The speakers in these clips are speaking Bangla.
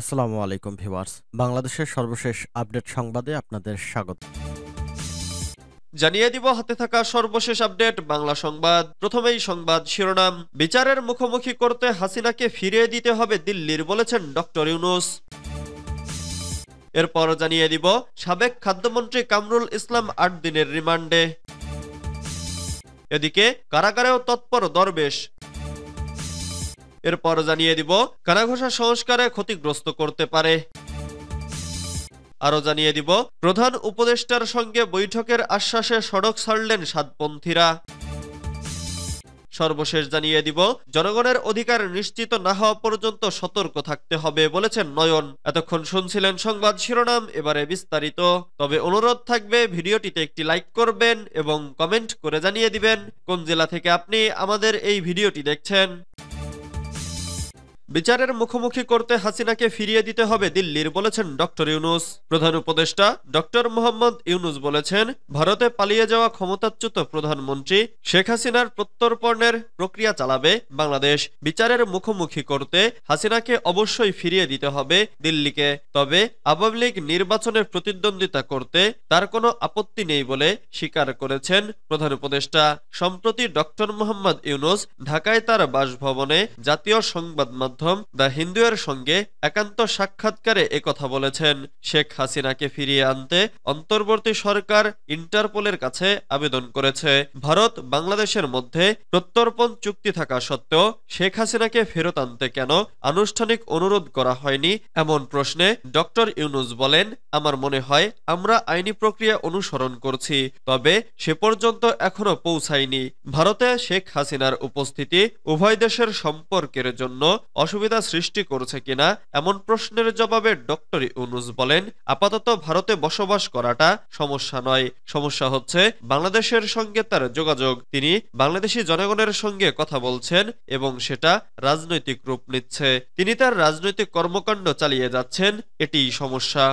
আসসালামু আলাইকুম ভিউয়ার্স। বাংলাদেশের সর্বশেষ আপডেট সংবাদে আপনাদের স্বাগত। জানিয়ে দিব হাতে থাকা সর্বশেষ আপডেট বাংলা সংবাদ। প্রথমেই সংবাদ শিরোনাম। বিচারের মুখোমুখি করতে হাসিনাকে ফিরিয়ে দিতে হবে দিল্লির, বলেছেন ডক্টর ইউনূস। এরপর জানিয়ে দিব সাবেক খাদ্যমন্ত্রী কামরুল ইসলাম ৮ দিনের রিমান্ডে। এদিকে কারাগারেও তৎপর দরবেশ। এরপর জানিয়ে দিব কানাঘুষা সংস্কারে ক্ষতিগ্রস্ত করতে পারে। আরো জানিয়ে দিব প্রধান উপদেষ্টার সঙ্গে বৈঠকের আশ্বাসে সড়ক ছাড়লেন সাতপন্থীরা। সর্বশেষ জানিয়ে দিব জনগণের অধিকার নিশ্চিত না হওয়া পর্যন্ত সতর্ক থাকতে হবে, বলেছেন নয়ন। এতক্ষণ শুনছিলেন সংবাদ শিরোনাম, এবারে বিস্তারিত। তবে অনুরোধ থাকবে ভিডিওটিতে একটি লাইক করবেন এবং কমেন্ট করে জানিয়ে দিবেন কোন জেলা থেকে আপনি আমাদের এই ভিডিওটি দেখছেন। বিচারের মুখোমুখি করতে হাসিনাকে ফিরিয়ে দিতে হবে দিল্লির, বলেছেন ডক্টর ইউনূস। প্রধান উপদেষ্টা ডক্টর মোহাম্মদ ইউনূস বলেছেন, ভারতে পালিয়ে যাওয়া ক্ষমতাচ্যুত প্রধানমন্ত্রী শেখ হাসিনার প্রত্যর্পণের প্রক্রিয়া চালাবে বাংলাদেশ। বিচারের মুখোমুখি করতে হাসিনাকে অবশ্যই ফিরিয়ে দিতে হবে দিল্লিকে। তবে আওয়ামী লীগ নির্বাচনে প্রতিদ্বন্দ্বিতা করতে তার কোনো আপত্তি নেই বলে স্বীকার করেছেন প্রধান উপদেষ্টা। সম্প্রতি ডক্টর মোহাম্মদ ইউনূস ঢাকায় তার বাসভবনে জাতীয় সংবাদ মাধ্যম দ্য হিন্দু এর সঙ্গে একান্ত সাক্ষাৎকারে একথা বলেছেন। শেখ হাসিনাকে ফিরিয়ে আনতে অন্তর্বর্তী সরকার ইন্টারপোলের কাছে আবেদন করেছে। ভারত বাংলাদেশের মধ্যে প্রত্যর্পণ চুক্তি থাকা সত্ত্বেও শেখ হাসিনাকে ফেরত আনতে কেন আনুষ্ঠানিক অনুরোধ করা হয়নি এমন প্রশ্নে ডক্টর ইউনূস বলেন, আমার মনে হয় আমরা আইনি প্রক্রিয়া অনুসরণ করছি, তবে সে পর্যন্ত এখনো পৌঁছায়নি। ভারতে শেখ হাসিনার উপস্থিতি উভয় দেশের সম্পর্কের জন্য অসুবিধা সৃষ্টি করছে কিনা এমন প্রশ্নের জবাবে ডক্টর ইউনূস বলেন, আপাতত ভারতে বসবাস করাটা সমস্যা নয়, সমস্যা হচ্ছে বাংলাদেশের সঙ্গে তার যোগাযোগ। তিনি বাংলাদেশি জনগণের সঙ্গে কথা বলছেন এবং সেটা রাজনৈতিক রূপ নিচ্ছে। তিনি তার রাজনৈতিক কর্মকাণ্ড চালিয়ে যাচ্ছেন, এটিই সমস্যা।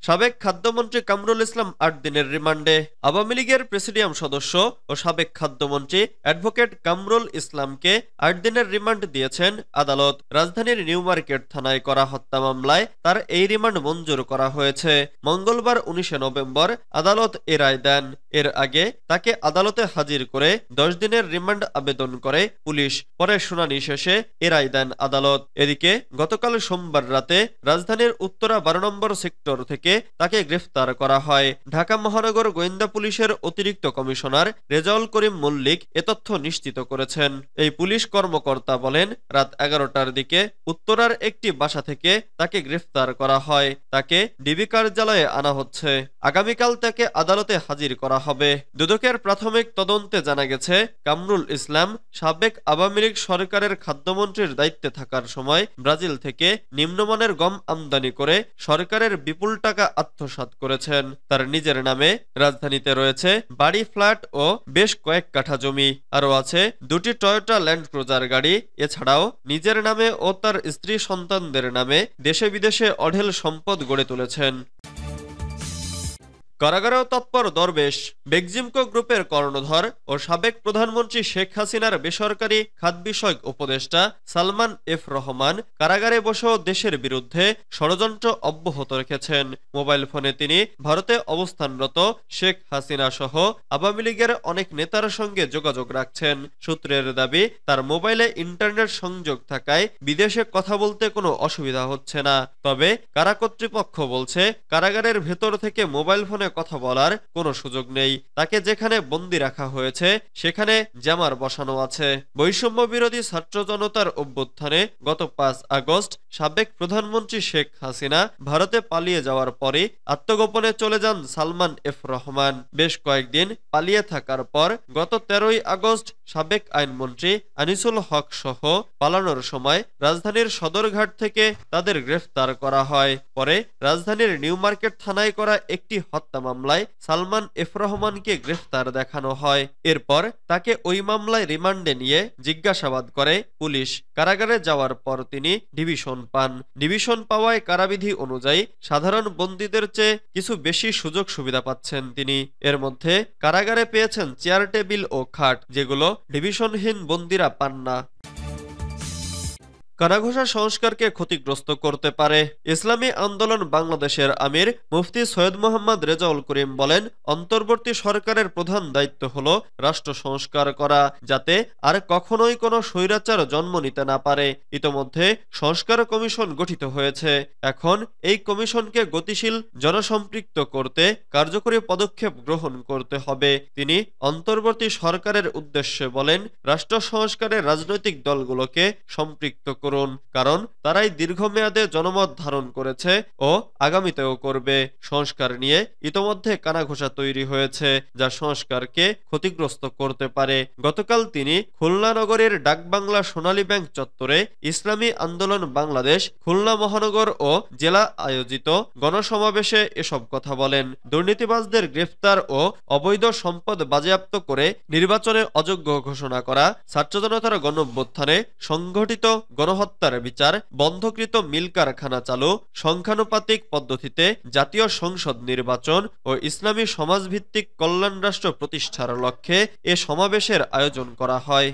সাবেক খাদ্যমন্ত্রী কামরুল ইসলাম ৮ দিনের রিমান্ডে। আওয়ামী লীগের প্রেসিডিয়াম সদস্য ও সাবেক খাদ্যমন্ত্রী অ্যাডভোকেট কামরুল ইসলামকে ৮ দিনের রিমান্ড দিয়েছেন আদালত। রাজধানীর নিউ মার্কেট থানায় করা হত্যা মামলায় তার এই রিমান্ড মঞ্জুর করা হয়েছে। মঙ্গলবার ১৯ নভেম্বর আদালত এ রায় দেন। এর আগে তাকে আদালতে হাজির করে ১০ দিনের রিমান্ড আবেদন করে পুলিশ। পরে শুনানি শেষে এ রায় দেন আদালত। এদিকে গতকাল সোমবার রাতে রাজধানীর উত্তরা ১২ নম্বর সেক্টর থেকে তাকে গ্রেফতার করা হয়। ঢাকা মহানগর গোয়েন্দা পুলিশের অতিরিক্ত কমিশনার রেজাউল করিম মল্লিক এ তথ্য নিশ্চিত করেছেন। এই পুলিশ কর্মকর্তা বলেন, রাত ১১টার দিকে উত্তরার একটি বাসা থেকে তাকে গ্রেফতার করা হয়। তাকে ডিবি কার্যালয়ে আনা হচ্ছে। আগামীকাল তাকে আদালতে হাজির করা হবে। দুদকের প্রাথমিক তদন্তে জানা গেছে, কামরুল ইসলাম সাবেক আওয়ামী লীগ সরকারের খাদ্যমন্ত্রীর দায়িত্বে থাকার সময় ব্রাজিল থেকে নিম্নমানের গম আমদানি করে সরকারের বিপুল টাকা আত্মসাৎ করেছেন। তার নিজের নামে রাজধানীতে রয়েছে বাড়ি, ফ্ল্যাট ও বেশ কয়েক কাঠা জমি। আরও আছে ২টি টয়োটা ল্যান্ড ক্রুজার গাড়ি। এছাড়াও নিজের নামে ও তার স্ত্রী সন্তানদের নামে দেশে বিদেশে অঢেল সম্পদ গড়ে তুলেছেন। কারাগারেও তৎপর দরবেশ। বেক্সিমকো গ্রুপের কর্ণধর ও সাবেক প্রধানমন্ত্রী শেখ হাসিনার বেসরকারি খাত বিষয়ক উপদেষ্টা সালমান এফ রহমান কারাগারে বসেও দেশের বিরুদ্ধে ষড়যন্ত্র অব্যাহত রেখেছেন। মোবাইল ফোনে তিনি ভারতে অবস্থানরত শেখ হাসিনা সহ আওয়ামী লীগের অনেক নেতার সঙ্গে যোগাযোগ রাখছেন। সূত্রের দাবি, তার মোবাইলে ইন্টারনেট সংযোগ থাকায় বিদেশে কথা বলতে কোনো অসুবিধা হচ্ছে না। তবে কারা কর্তৃপক্ষ বলছে, কারাগারের ভেতর থেকে মোবাইল ফোনে কথা বলার কোনো সুযোগ নেই। তাকে যেখানে বন্দী রাখা হয়েছে সেখানে জ্যামার বসানো আছে। বৈষম্য বিরোধী ছাত্র জনতার অভ্যুত্থানে গত ৫ আগস্ট সাবেক প্রধানমন্ত্রী শেখ হাসিনা ভারতে পালিয়ে যাওয়ার পরে আত্মগোপনে চলে যান সালমান এফ রহমান। বেশ কয়েকদিন পালিয়ে থাকার পর গত ১৩ই আগস্ট সাবেক আইনমন্ত্রী আনিসুল হক সহ পালানোর সময় রাজধানীর সদরঘাট থেকে তাদের গ্রেফতার করা হয়। পরে রাজধানীর নিউ মার্কেট থানায় করা একটি হত্যা মামলায় সালমান এফ রহমানকে গ্রেফতার দেখানো হয়। এরপর তাকে ওই মামলায় রিমান্ডে নিয়ে জিজ্ঞাসাবাদ করে পুলিশ। কারাগারে যাওয়ার পর তিনি ডিভিশন পান। ডিভিশন পাওয়ায় কারাবিধি অনুযায়ী সাধারণ বন্দীদের চেয়ে কিছু বেশি সুযোগ সুবিধা পাচ্ছেন তিনি। এর মধ্যে কারাগারে পেয়েছেন চেয়ার, টেবিল ও খাট, যেগুলো ডিভিশনহীন বন্দীরা পান না। কানাঘুষা সংস্কারকে ক্ষতিগ্রস্ত করতে পারে। ইসলামী আন্দোলন বাংলাদেশের আমির মুফতি সৈয়দ মোহাম্মদ রেজাউল করিম বলেন, অন্তর্বর্তী সরকারের প্রধান দায়িত্ব হল রাষ্ট্র সংস্কার করা, যাতে আর কখনোই কোনো স্বৈরাচার জন্ম নিতে না পারে। ইতোমধ্যে সংস্কার কমিশন গঠিত হয়েছে। এখন এই কমিশনকে গতিশীল, জনসম্পৃক্ত করতে কার্যকরী পদক্ষেপ গ্রহণ করতে হবে। তিনি অন্তর্বর্তী সরকারের উদ্দেশ্যে বলেন, রাষ্ট্র সংস্কারে রাজনৈতিক দলগুলোকে সম্পৃক্ত করুন, কারণ তারাই দীর্ঘমেয়াদে জনমত ধারণ করেছে ও আগামীতেও করবে। সংস্কার নিয়ে ইতোমধ্যে কানাঘোষা তৈরি হয়েছে, যা সংস্কারকে ক্ষতিগ্রস্ত করতে পারে। গতকাল তিনি খুলনা নগরের ডাকবাংলা সোনালী ব্যাংক চত্বরে ইসলামী আন্দোলন বাংলাদেশ খুলনা মহানগর ও জেলা আয়োজিত গণসমাবেশে এসব কথা বলেন। দুর্নীতিবাজদের গ্রেফতার ও অবৈধ সম্পদ বাজেয়াপ্ত করে নির্বাচনে অযোগ্য ঘোষণা করা, ছাত্র জনতার গণঅভ্যুত্থানে সংঘটিত গণহত্যার বিচার, বন্ধকৃত মিল কারখানা চালু, সংখ্যানুপাতিক পদ্ধতিতে জাতীয় সংসদ নির্বাচন ও ইসলামী সমাজভিত্তিক কল্যাণ রাষ্ট্র প্রতিষ্ঠার লক্ষ্যে এ সমাবেশের আয়োজন করা হয়।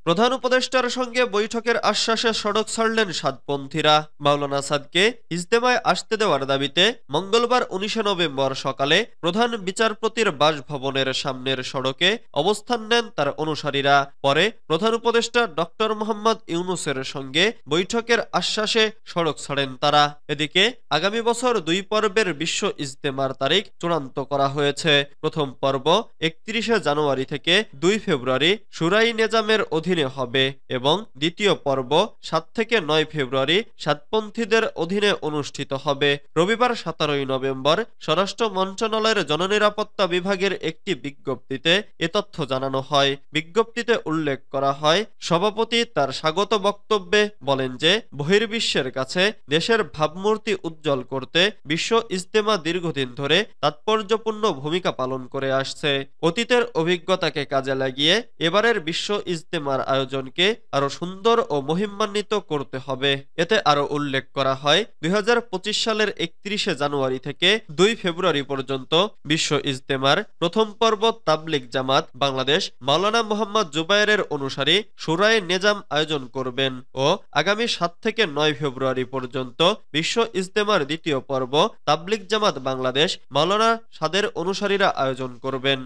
প্রধান উপদেষ্টার সঙ্গে বৈঠকের আশ্বাসে সড়ক ছাড়লেন সাতপন্থীরা। মাওলানা সাদকে ইজতেমায় আসতে দেওয়ার দাবিতে মঙ্গলবার ১৯ নভেম্বর সকালে প্রধান বিচারপতির বাসভবনের সামনের সড়কে অবস্থান নেন তার অনুসারীরা। পরে প্রধান উপদেষ্টা ডক্টর মোহাম্মদ ইউনূসের সঙ্গে বৈঠকের আশ্বাসে সড়ক ছাড়েন তারা। এদিকে আগামী বছর ২ পর্বের বিশ্ব ইজতেমার তারিখ চূড়ান্ত করা হয়েছে। প্রথম পর্ব ৩১ জানুয়ারি থেকে ২ ফেব্রুয়ারি শুরাই নেজামের অধীনে হবে এবং দ্বিতীয় পর্ব ৭ থেকে ৯ ফেব্রুয়ারি সাতপন্থীদের অধীনে অনুষ্ঠিত হবে। রবিবার ১৭ নভেম্বর স্বরাষ্ট্র মন্ত্রণালয়ের জননিরাপত্তা বিভাগের একটি বিজ্ঞপ্তিতে এ তথ্য জানানো হয়। বিজ্ঞপ্তিতে উল্লেখ করা হয়, সভাপতি তার স্বাগত বক্তব্যে বলেন যে, বহির্বিশ্বের কাছে দেশের ভাবমূর্তি উজ্জ্বল করতে বিশ্ব ইজতেমা দীর্ঘদিন ধরে তাৎপর্যপূর্ণ ভূমিকা পালন করে আসছে। অতীতের অভিজ্ঞতাকে কাজে লাগিয়ে এবারের বিশ্ব ইজতেমার আয়োজনকে আরো সুন্দর ও মহিমান্বিত করতে হবে। এতে আরো উল্লেখ করা হয়, ২০২৫ সালের ৩১ জানুয়ারি থেকে ২ ফেব্রুয়ারি পর্যন্ত বিশ্ব ইজতেমার প্রথম পর্ব তাবলিগ জামাত বাংলাদেশ মাওলানা মোহাম্মদ জুবায়েরের অনুসারী শুরায়ে নেজাম আয়োজন করবেন ও আগামী ৭ থেকে ৯ ফেব্রুয়ারি পর্যন্ত বিশ্ব ইজতেমার দ্বিতীয় পর্ব তাবলিগ জামাত বাংলাদেশ মাওলানা সাদের অনুসারীরা আয়োজন করবেন।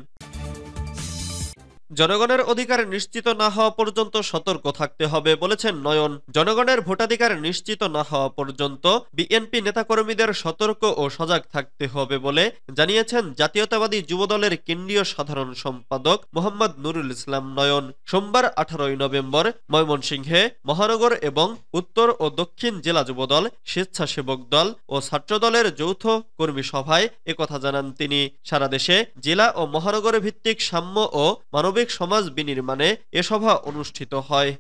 জনগণের অধিকার নিশ্চিত না হওয়া পর্যন্ত সতর্ক থাকতে হবে বলেছেন নয়ন। জনগণের ভোটাধিকার নিশ্চিত না হওয়া পর্যন্ত বিএনপি নেতাকর্মীদের সতর্ক ও সজাগ থাকতে হবে বলে জানিয়েছেন জাতীয়তাবাদী যুবদলের কেন্দ্রীয় সাধারণ সম্পাদক মোহাম্মদ নুরুল ইসলাম নয়ন। সোমবার ১৮ নভেম্বর ময়মনসিংহে মহানগর এবং উত্তর ও দক্ষিণ জেলা যুবদল, স্বেচ্ছাসেবক দল ও ছাত্রদলের যৌথ কর্মী সভায় একথা জানান তিনি। সারা দেশে জেলা ও মহানগর ভিত্তিক সাম্য ও মানবিক সমাজ বিনির্মাণে এ সভা অনুষ্ঠিত হয়।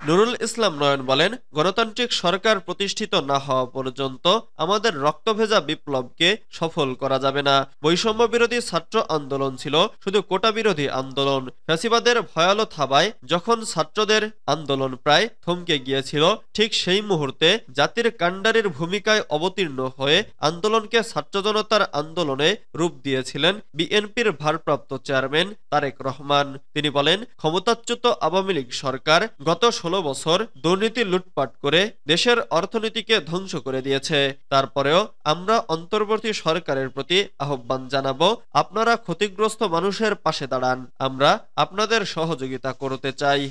নুরুল ইসলাম নয়ন বলেন, গণতান্ত্রিক সরকার প্রতিষ্ঠিত না হওয়া পর্যন্ত আমাদের রক্তভেজা বিপ্লবকে সফল করা যাবে না। বৈষম্য বিরোধী ছাত্র আন্দোলন ছিল শুধু কোটা বিরোধী আন্দোলন। ফ্যাসিবাদের ভয়ালো থাবায় যখন ছাত্রদের আন্দোলন প্রায় থমকে গিয়েছিল, ঠিক সেই মুহূর্তে জাতির কাণ্ডারির ভূমিকায় অবতীর্ণ হয়ে আন্দোলনকে ছাত্র জনতার আন্দোলনে রূপ দিয়েছিলেন বিএনপির ভারপ্রাপ্ত চেয়ারম্যান তারেক রহমান। তিনি বলেন, ক্ষমতাচ্যুত আওয়ামী লীগ সরকার গত ১৬ বছর দুর্নীতি লুটপাট করে দেশের অর্থনীতিকে ধ্বংস করে দিয়েছে। তারপরেও আমরা অন্তর্বর্তী সরকারের প্রতি আহ্বান জানাবো, আপনারা ক্ষতিগ্রস্ত মানুষের পাশে দাঁড়ান। আমরা আপনাদের সহযোগিতা করতে চাই।